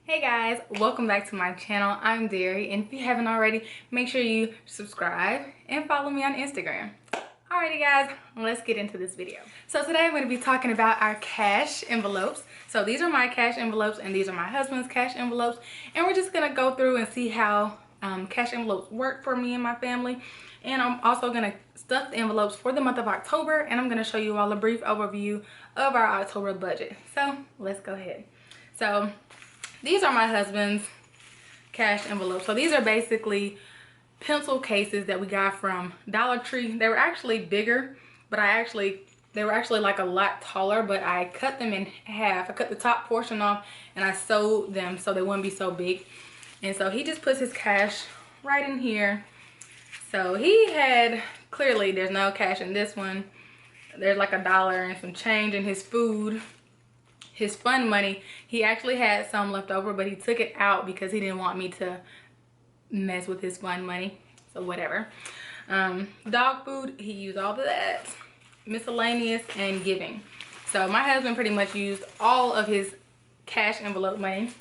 Hey guys, welcome back to my channel. I'm Derri, and if you haven't already, make sure you subscribe and follow me on Instagram. Alrighty guys, let's get into this video. So today I'm going to be talking about our cash envelopes. So these are my cash envelopes and these are my husband's cash envelopes, and we're just going to go through and see how cash envelopes work for me and my family. And I'm also going to stuff the envelopes for the month of October, and I'm going to show you all a brief overview of our October budget. So let's go ahead. So these are my husband's cash envelopes. So these are basically pencil cases that we got from Dollar Tree. They were actually bigger, but they were actually like a lot taller, but I cut them in half. I cut the top portion off and I sewed them so they wouldn't be so big. And so he just puts his cash right in here. So he had, clearly there's no cash in this one. There's like $1 and some change in his food. His fun money, he actually had some left over, but he took it out because he didn't want me to mess with his fun money. So whatever. Dog food, he used all of that. Miscellaneous and giving. So my husband pretty much used all of his cash envelope money.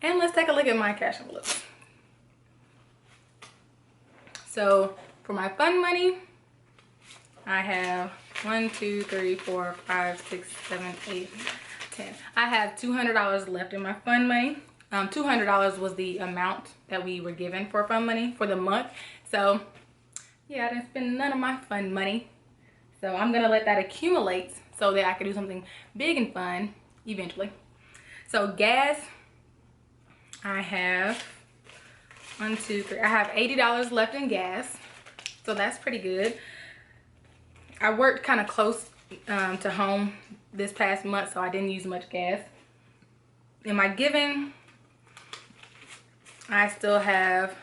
And let's take a look at my cash envelope. So for my fun money, I have 1, 2, 3, 4, 5, 6, 7, 8, 10. I have $200 left in my fun money. $200 was the amount that we were given for fun money for the month. So yeah, I didn't spend none of my fun money. So I'm gonna let that accumulate so that I can do something big and fun eventually. So gas, I have I have $80 left in gas. So that's pretty good. I worked kind of close to home this past month, so I didn't use much gas. In my giving, I still have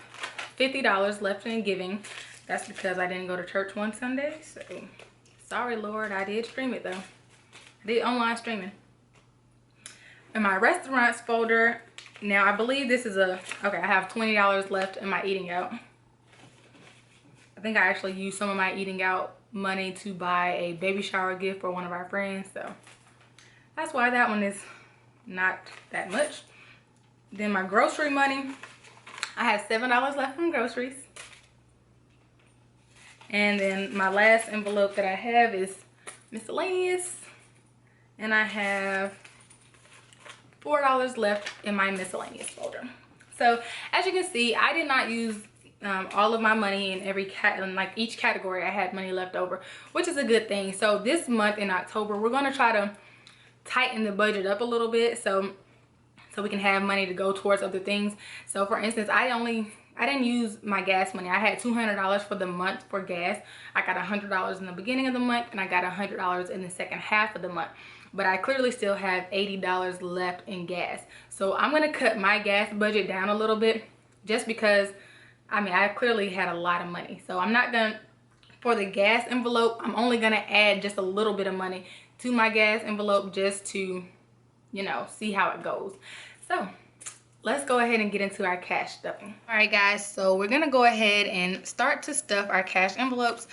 $50 left in giving. That's because I didn't go to church one Sunday. So sorry, Lord, I did stream it though. I did online streaming. In my restaurants folder, now I believe this is okay, I have $20 left in my eating out. I think I actually used some of my eating out money to buy a baby shower gift for one of our friends, so that's why that one is not that much. Then my grocery money, I have $7 left from groceries. And then my last envelope that I have is miscellaneous, and I have $4 left in my miscellaneous folder. So as you can see, I did not use all of my money in each category. I had money left over, which is a good thing. So this month in October, we're going to try to tighten the budget up a little bit so we can have money to go towards other things. So for instance, I didn't use my gas money. I had $200 for the month for gas. I got $100 in the beginning of the month, and I got $100 in the second half of the month. But I clearly still have $80 left in gas. So I'm going to cut my gas budget down a little bit, just because I clearly had a lot of money. So I'm not gonna, for the gas envelope, I'm only gonna add just a little bit of money to my gas envelope just to, you know, see how it goes. So let's go ahead and get into our cash stuffing. All right guys, so we're gonna go ahead and start to stuff our cash envelopes.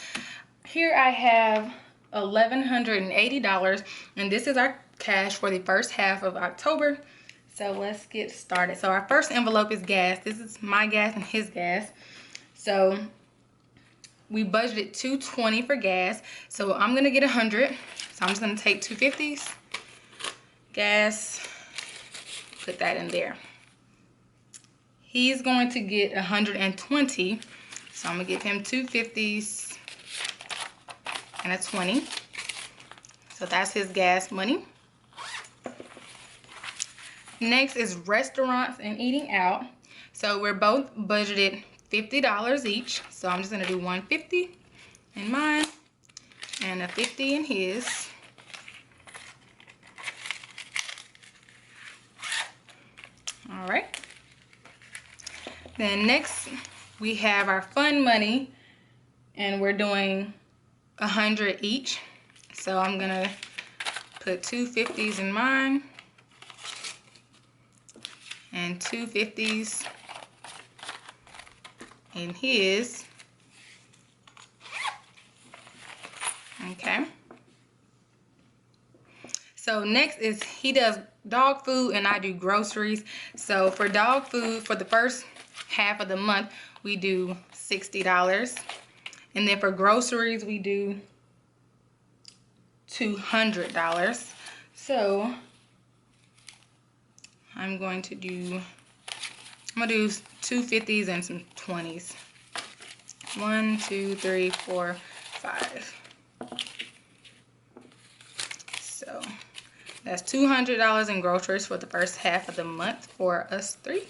Here I have $1,180, and this is our cash for the first half of October. So let's get started. So our first envelope is gas. This is my gas and his gas. So we budgeted $220 for gas. So I'm gonna get 100. So I'm just gonna take 250s. Gas, put that in there. He's going to get 120. So I'm gonna give him 250s and a 20. So that's his gas money. Next is restaurants and eating out. So we're both budgeted $50 each. So I'm just gonna do 150 in mine and a 50 in his. All right. Then next we have our fun money, and we're doing 100 each. So I'm gonna put 250s in mine and 250s in his. Okay. So next is he does dog food and I do groceries. So for dog food, for the first half of the month, we do $60. And then for groceries, we do $200. So I'm gonna do 250s and some 20s. 1, 2, 3, 4, 5. So that's $200 in groceries for the first half of the month for us three.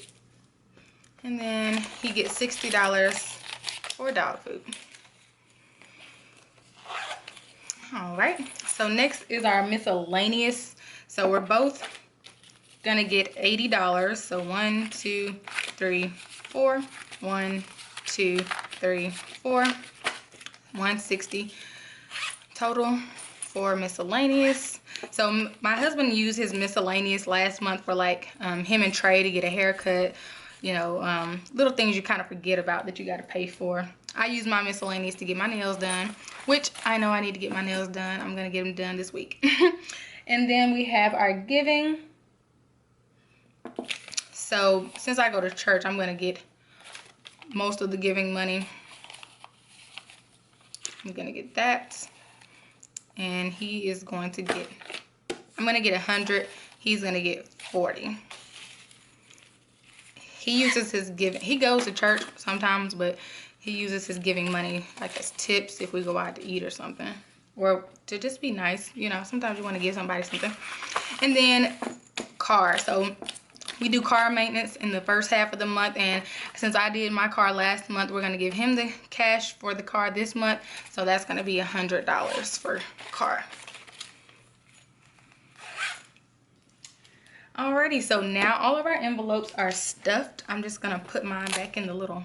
And then he gets $60 for dog food. All right, so next is our miscellaneous. So we're both gonna get $80. So 1, 2, 3, 4. 1, 2, 3, 4. 160 total for miscellaneous. So my husband used his miscellaneous last month for like him and Trey to get a haircut. You know, little things you kind of forget about that you got to pay for. I use my miscellaneous to get my nails done, which I know I need to get my nails done. I'm gonna get them done this week. And then we have our giving. So since I go to church, I'm gonna get most of the giving money. I'm gonna get that, and he is going to get, I'm gonna get 100, he's gonna get 40. He uses his giving, he goes to church sometimes, but he uses his giving money like as tips if we go out to eat or something, or to just be nice. You know, sometimes you want to give somebody something. And then car. So we do car maintenance in the first half of the month, and since I did my car last month, we're gonna give him the cash for the car this month. So that's gonna be $100 for car. Alrighty, so now all of our envelopes are stuffed. I'm just gonna put mine back in the little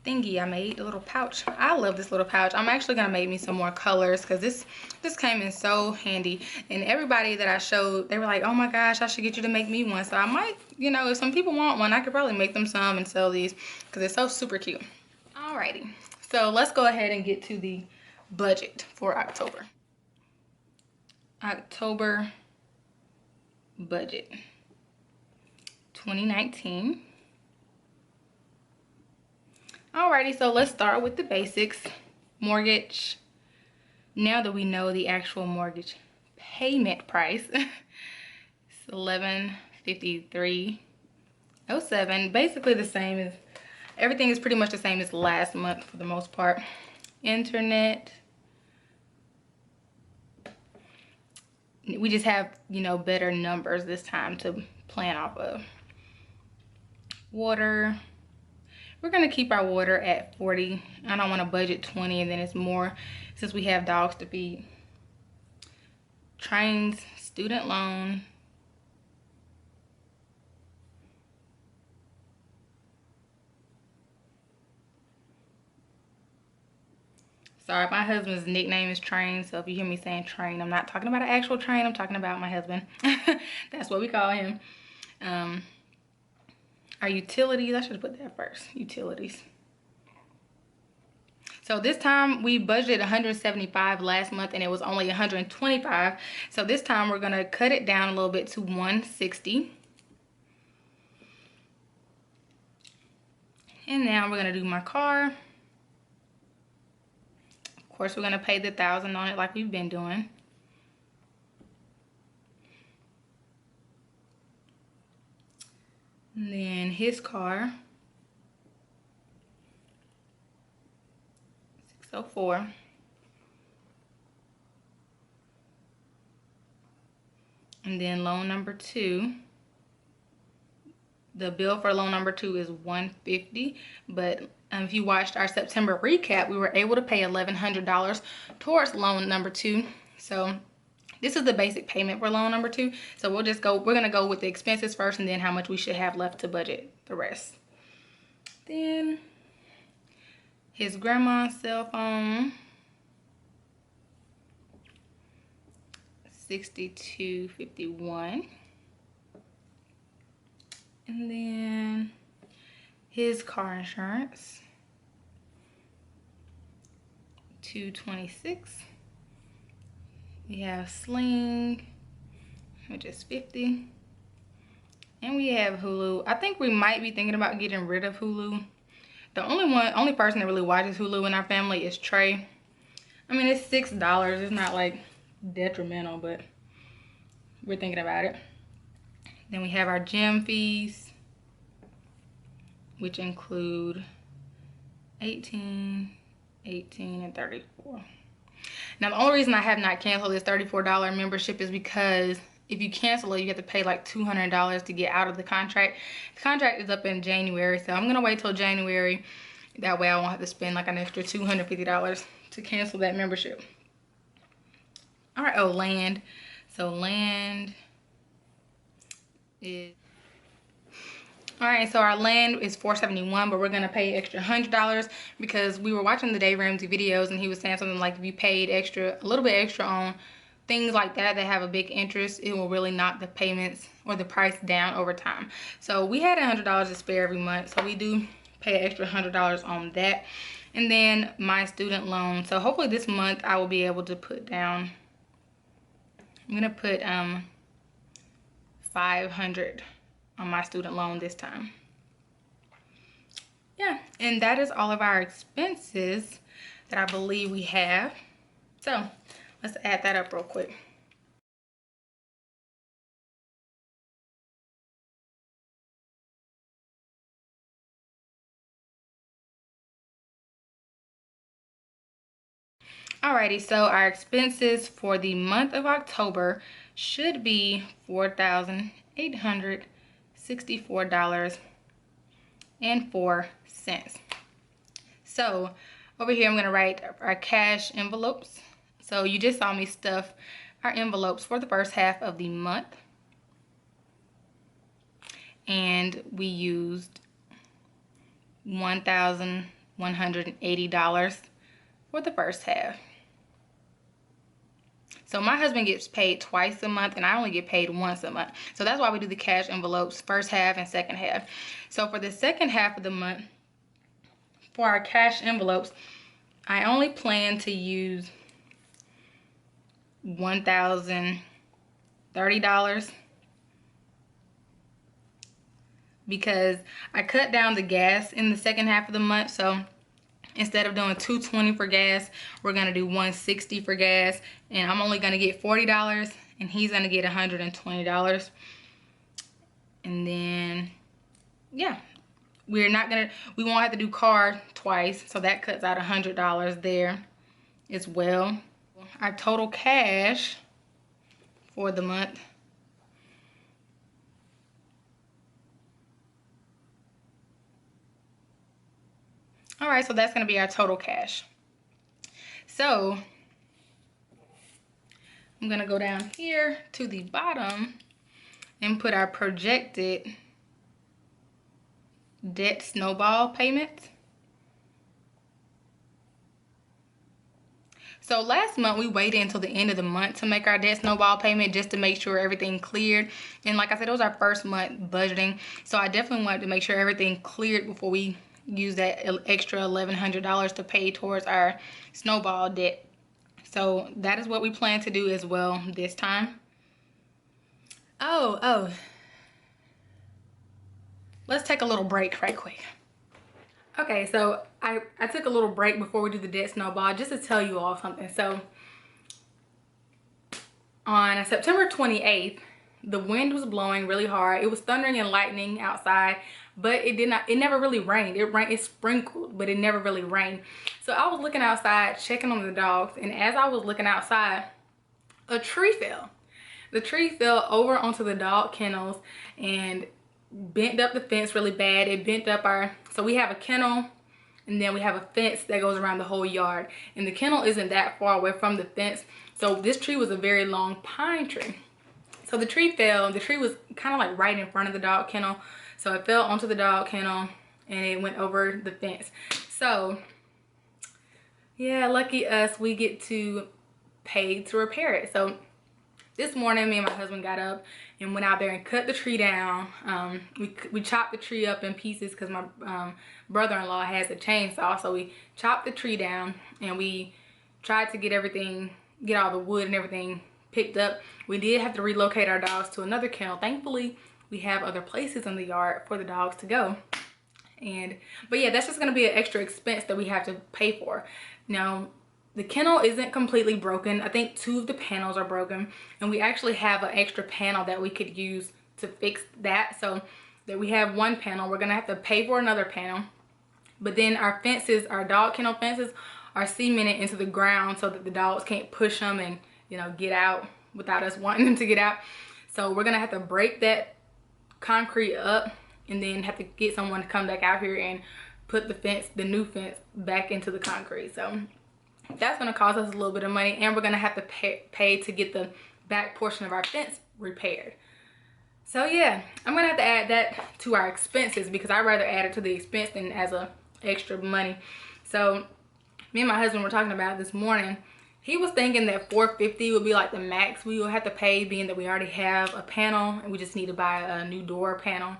thingy I made, the little pouch. I love this little pouch. I'm actually gonna make me some more colors because this came in so handy. And everybody that I showed, they were like, oh my gosh, I should get you to make me one. So I might, you know, if some people want one, I could probably make them some and sell these because it's so super cute. Alrighty, so let's go ahead and get to the budget for October. October budget 2019. Alrighty, so let's start with the basics. Mortgage. Now that we know the actual mortgage payment price, it's $1153.07. Basically the same as, everything is pretty much the same as last month for the most part. Internet. We just have, you know, better numbers this time to plan off of. Water. We're gonna keep our water at 40. I don't want to budget 20 and then it's more since we have dogs to feed. Trains, student loan. Sorry, my husband's nickname is Train, so if you hear me saying Train, I'm not talking about an actual train, I'm talking about my husband. That's what we call him. Our utilities, I should have put that first, utilities. So this time we budgeted 175 last month and it was only 125. So this time we're gonna cut it down a little bit to 160. And now we're gonna do my car. Of course, we're gonna pay the $1,000 on it like we've been doing. And then his car, 604. And then loan number 2. The bill for loan number 2 is $150, but if you watched our September recap, we were able to pay $1,100 towards loan number 2. So this is the basic payment for loan number 2. So we're gonna go with the expenses first and then how much we should have left to budget the rest. Then his grandma's cell phone, $62.51. And then his car insurance, $226. We have Sling, which is $50. And we have Hulu. I think we might be thinking about getting rid of Hulu. The only person that really watches Hulu in our family is Trey. I mean, it's $6. It's not like detrimental, but we're thinking about it. Then we have our gym fees, which include 18, 18, and 34. Now, the only reason I have not canceled this $34 membership is because if you cancel it, you have to pay like $200 to get out of the contract. The contract is up in January, so I'm gonna wait till January. That way I won't have to spend like an extra $250 to cancel that membership. All right, oh, land. So land is, all right, so our land is $471, but we're gonna pay extra $100 because we were watching the Dave Ramsey videos and he was saying something like if you paid extra, a little bit extra on things like that have a big interest, it will really knock the payments or the price down over time. So we had $100 to spare every month, so we do pay an extra $100 on that. And then my student loan. So hopefully this month I will be able to put down, I'm gonna put $500 on my student loan this time. Yeah, and that is all of our expenses that I believe we have. So let's add that up real quick. Alrighty, so our expenses for the month of October should be $4,864.04. So over here, I'm gonna write our cash envelopes. So you just saw me stuff our envelopes for the first half of the month. And we used $1,180 for the first half. So my husband gets paid twice a month and I only get paid once a month. So that's why we do the cash envelopes first half and second half. So for the second half of the month, for our cash envelopes, I only plan to use $1,030 because I cut down the gas in the second half of the month. So instead of doing $2.20 for gas, we're gonna do $1.60 for gas, and I'm only gonna get $40 and he's gonna get $120. And then yeah, we won't have to do car twice, so that cuts out $100 there as well. Our total cash for the month all right, so that's going to be our total cash. So I'm going to go down here to the bottom and put our projected debt snowball payments. So last month we waited until the end of the month to make our debt snowball payment just to make sure everything cleared. And like I said, it was our first month budgeting. So I definitely wanted to make sure everything cleared before we use that extra $1,100 to pay towards our snowball debt. So that is what we plan to do as well this time. Oh. Let's take a little break right quick. Okay, so I took a little break before we do the debt snowball just to tell you all something. So on September 28th, the wind was blowing really hard. It was thundering and lightning outside, but it never really rained. It sprinkled, but it never really rained. So I was looking outside, checking on the dogs, and as I was looking outside, a tree fell. The tree fell over onto the dog kennels and bent up the fence really bad. It bent up so we have a kennel and then we have a fence that goes around the whole yard, and the kennel isn't that far away from the fence. So this tree was a very long pine tree. So the tree fell. The tree was kind of like right in front of the dog kennel. So it fell onto the dog kennel and it went over the fence. So yeah, lucky us, we get to pay to repair it. So this morning, me and my husband got up and went out there and cut the tree down. We chopped the tree up in pieces because my brother-in-law has a chainsaw. So we chopped the tree down and we tried to get all the wood and everything picked up. We did have to relocate our dogs to another kennel. Thankfully, we have other places in the yard for the dogs to go. But yeah, that's just gonna be an extra expense that we have to pay for. Now, the kennel isn't completely broken. I think 2 of the panels are broken, and we actually have an extra panel that we could use to fix that. So that we have 1 panel, we're gonna have to pay for another panel. But then our fences, our dog kennel fences, are cemented into the ground so that the dogs can't push them and, you know, get out without us wanting them to get out. So we're gonna have to break that concrete up and then have to get someone to come back out here and put the fence, the new fence, back into the concrete. So that's gonna cost us a little bit of money, and we're gonna have to pay to get the back portion of our fence repaired. So yeah, I'm gonna have to add that to our expenses because I'd rather add it to the expense than as a extra money. So me and my husband were talking about it this morning. He was thinking that $450 would be like the max we will have to pay, being that we already have a panel and we just need to buy a new door panel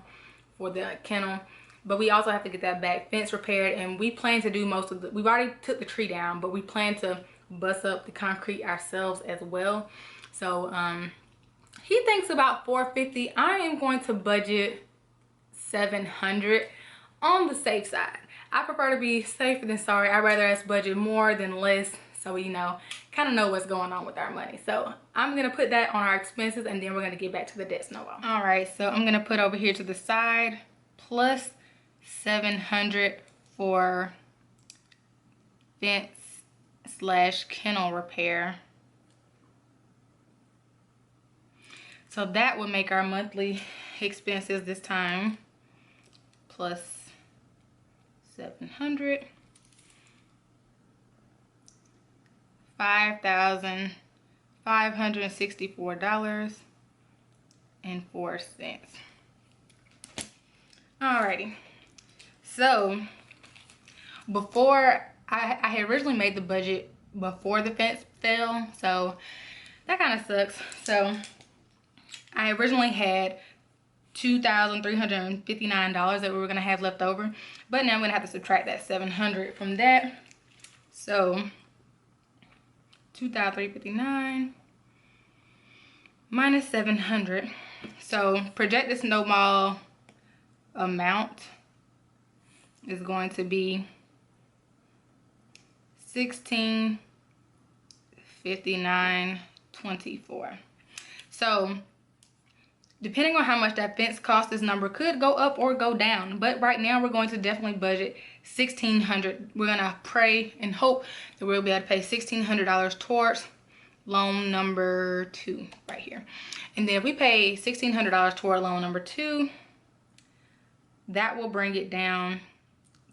for the kennel. But we also have to get that back fence repaired, and we plan to do most of the, we've already took the tree down, but we plan to bust up the concrete ourselves as well. So he thinks about $450. I am going to budget $700 on the safe side. I prefer to be safer than sorry. I'd rather us budget more than less, so we kind of know what's going on with our money. So I'm gonna put that on our expenses, and then we're gonna get back to the debt snowball. All right, so I'm gonna put over here to the side plus $700 for fence / kennel repair. So that would make our monthly expenses this time plus $700, $5,564.04. Alrighty. So before I had originally made the budget before the fence fell, so that kind of sucks. So I originally had $2,359 that we were gonna have left over, but now I'm gonna have to subtract that $700 from that. So 2,359 minus 700. So projected snowball amount is going to be $1,659.24. So depending on how much that fence costs, this number could go up or go down, but right now we're going to definitely budget $1,600. We're gonna pray and hope that we'll be able to pay $1,600 towards loan number 2 right here. And then if we pay $1,600 toward loan number 2, that will bring it down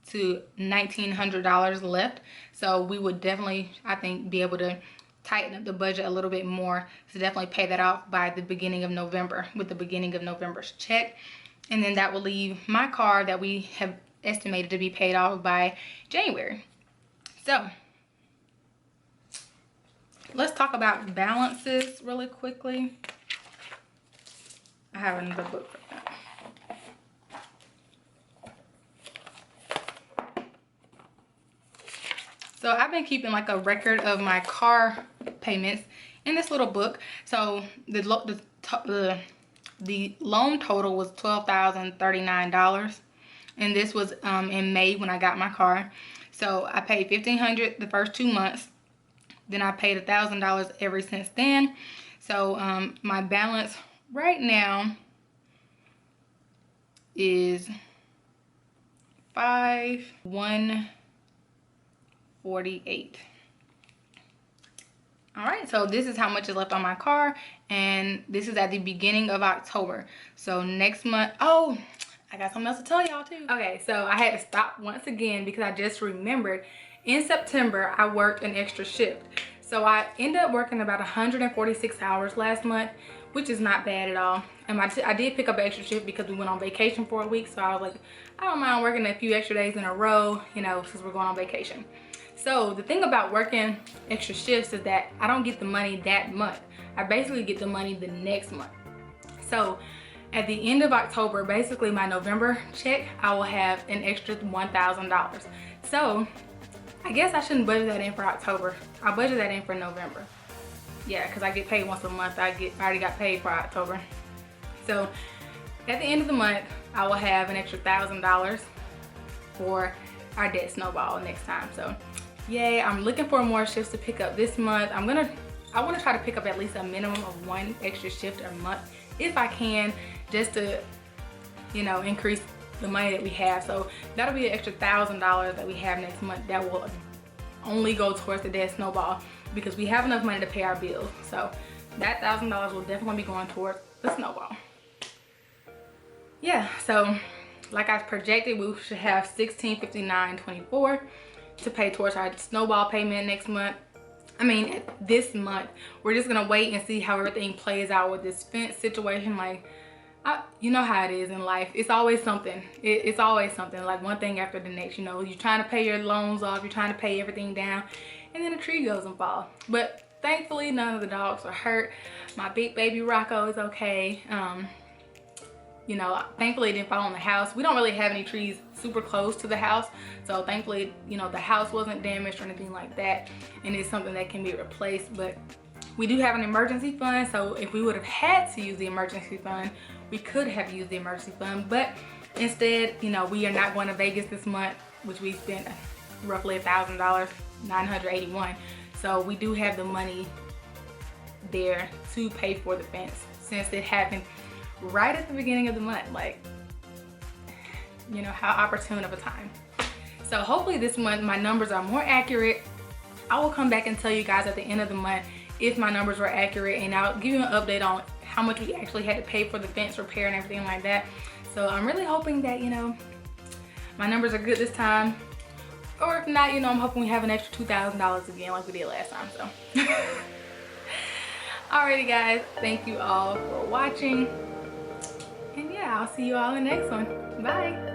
to $1,900 left. So we would definitely, I think, be able to tighten up the budget a little bit more to definitely pay that off by the beginning of November, with the beginning of November's check. And then that will leave my car that we have estimated to be paid off by January. So let's talk about balances really quickly. I have another book for that. So I've been keeping like a record of my car payments in this little book. So the loan total was $12,039, and this was in May when I got my car. So I paid $1,500 the first 2 months. Then I paid $1,000 ever since then. So my balance right now is $5,148. All right, so this is how much is left on my car, and this is at the beginning of October. So next month, oh, I got something else to tell y'all too. Okay, so I had to stop once again because I just remembered in September I worked an extra shift. So I ended up working about 146 hours last month, which is not bad at all. And I did pick up an extra shift because we went on vacation for a week. So I was like, I don't mind working a few extra days in a row, you know, since we're going on vacation. So the thing about working extra shifts is that I don't get the money that month. I basically get the money the next month. So at the end of October, basically my November check, I will have an extra $1,000. So I guess I shouldn't budget that in for October. I'll budget that in for November. yeah, because I get paid once a month. I already got paid for October. So at the end of the month, I will have an extra $1,000 for our debt snowball next time. So yay, I'm looking for more shifts to pick up this month. I want to try to pick up at least a minimum of 1 extra shift a month if I can, just to, you know, increase the money that we have. So that'll be an extra $1,000 that we have next month that will only go towards the debt snowball, because we have enough money to pay our bills. So that $1,000 will definitely be going towards the snowball. Yeah, so like I projected, we should have $1,659.24 to pay towards our snowball payment next month. I mean, this month. We're just gonna wait and see how everything plays out with this fence situation. Like, you know how it is in life. It's always something. It's always something, like one thing after the next. You know, you're trying to pay your loans off, you're trying to pay everything down, and then a tree goes and falls. But thankfully, none of the dogs are hurt. My big baby Rocco is okay. You know, thankfully it didn't fall on the house. We don't really have any trees super close to the house, so thankfully, you know, the house wasn't damaged or anything like that, and it's something that can be replaced. But we do have an emergency fund, so if we would have had to use the emergency fund, we could have used the emergency fund. But instead, you know, we are not going to Vegas this month, which we spent roughly $1,000, $981. So we do have the money there to pay for the fence, since it happened right at the beginning of the month. Like, you know, how opportune of a time. So hopefully this month my numbers are more accurate. I will come back and tell you guys at the end of the month if my numbers were accurate, and I'll give you an update on how much we actually had to pay for the fence repair and everything like that. So I'm really hoping that, you know, my numbers are good this time. Or if not, you know, I'm hoping we have an extra $2,000 again like we did last time. So alrighty guys, thank you all for watching. And yeah, I'll see you all in the next one. Bye.